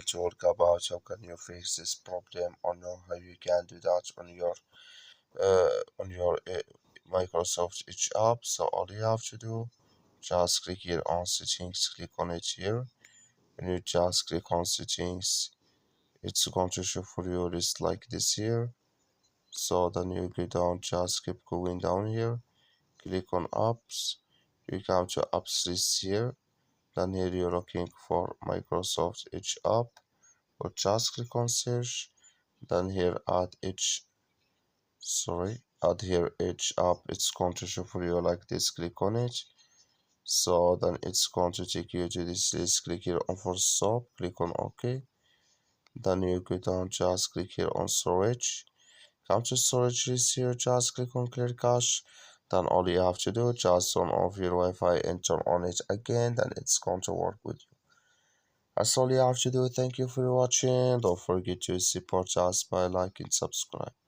talk about how can you fix this problem or know how you can do that on your Microsoft Edge app. So all you have to do, just click here on settings, click on it here. When you just click on settings, it's going to show for you list like this here. So then you go down, just keep going down here, click on apps, you come to apps list here. Then here you're looking for Microsoft Edge app, or just click on search. Then here add here Edge app. It's going to show for you like this. Click on it. So then it's going to take you to this list. Click here on for stop. Click on OK. Then you go down. Just click here on storage. Come to storage list here. Just click on clear cache. Then all you have to do, just turn off your Wi-Fi and turn on it again. Then it's going to work with you. That's all you have to do. Thank you for watching. Don't forget to support us by liking and subscribe.